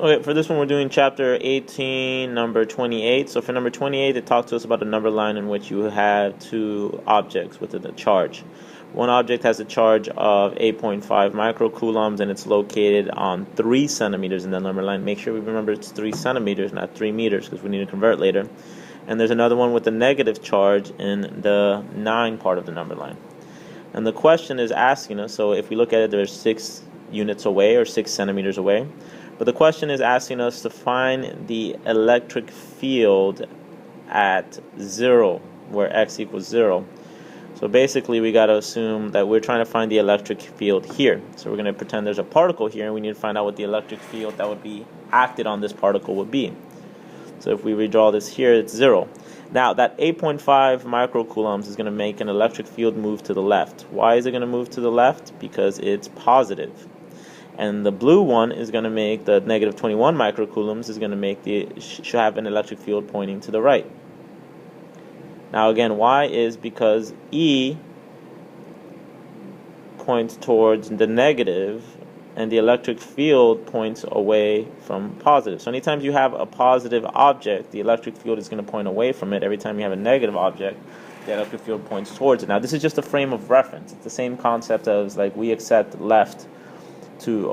Okay, for this one we're doing chapter 18, number 28. So for number 28, it talks to us about a number line in which you have two objects with a charge. One object has a charge of 8.5 microcoulombs and it's located on 3 centimeters in the number line. Make sure we remember it's 3 centimeters, not 3 meters, because we need to convert later. And there's another one with a negative charge in the 9 part of the number line. And the question is asking us, so if we look at it, there's 6 units away or 6 centimeters away. But the question is asking us to find the electric field at 0, where x equals 0. So basically we got to assume that we're trying to find the electric field here. So we're going to pretend there's a particle here, and we need to find out what the electric field that would be acted on this particle would be. So if we redraw this here, it's 0. Now that 8.5 microcoulombs is going to make an electric field move to the left. Why is it going to move to the left? Because it's positive. And the blue one is going to make the negative 21 microcoulombs is going to make should have an electric field pointing to the right. Now again, why is because E points towards the negative and the electric field points away from positive. So anytime you have a positive object, the electric field is going to point away from it. Every time you have a negative object, the electric field points towards it. Now this is just a frame of reference. It's the same concept as like we accept left to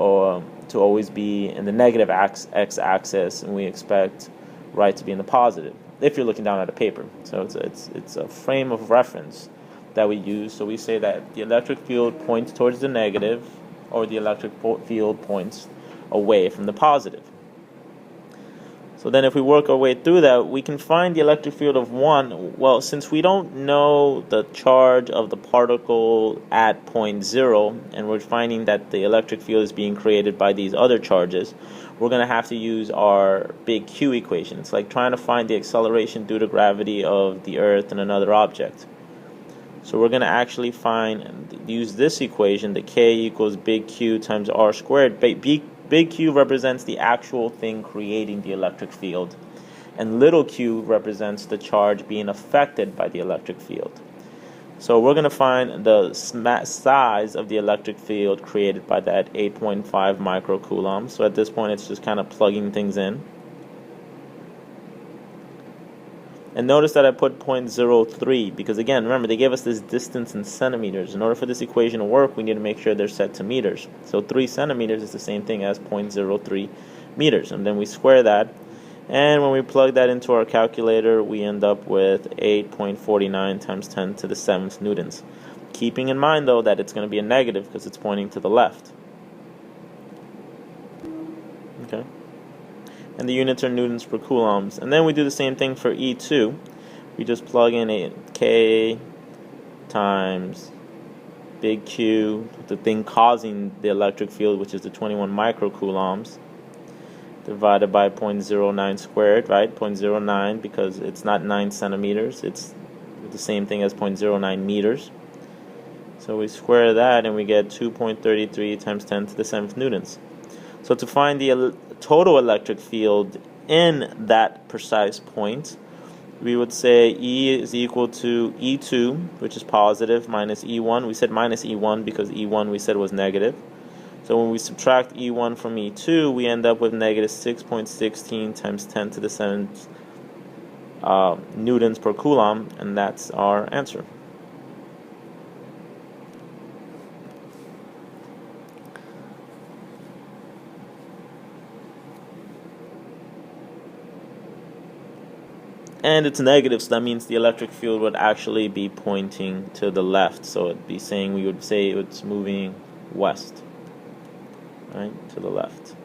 always be in the negative x-axis, and we expect right to be in the positive if you're looking down at a paper. So it's a frame of reference that we use. So we say that the electric field points towards the negative, or the electric field points away from the positive. So then if we work our way through that, we can find the electric field of 1. Well, since we don't know the charge of the particle at point 0, and we're finding that the electric field is being created by these other charges, we're going to have to use our big Q equation. It's like trying to find the acceleration due to gravity of the Earth and another object. So we're going to actually use this equation, the K equals big Q times R squared. Big Q represents the actual thing creating the electric field, and little q represents the charge being affected by the electric field. So we're going to find the size of the electric field created by that 8.5 microcoulombs. So at this point it's just kind of plugging things in. And notice that I put 0.03 because, again, remember, they gave us this distance in centimeters. In order for this equation to work, we need to make sure they're set to meters. So 3 centimeters is the same thing as 0.03 meters. And then we square that. And when we plug that into our calculator, we end up with 8.49 times 10 to the 7th newtons. Keeping in mind, though, that it's going to be a negative because it's pointing to the left. Okay. And the units are newtons per coulombs. And then we do the same thing for E2. We just plug in a K times big Q, the thing causing the electric field, which is the 21 microcoulombs, divided by 0.09 squared, right? 0.09 because it's not 9 centimeters. It's the same thing as 0.09 meters. So we square that and we get 2.33 times 10 to the 7th newtons. So to find the total electric field in that precise point, we would say E is equal to E2, which is positive, minus E1. We said minus E1 because E1 we said was negative. So when we subtract E1 from E2, we end up with negative 6.16 times 10 to the 7th newtons per coulomb, and that's our answer. And it's negative, so that means the electric field would actually be pointing to the left. So it'd be saying, we would say it's moving west, right, to the left.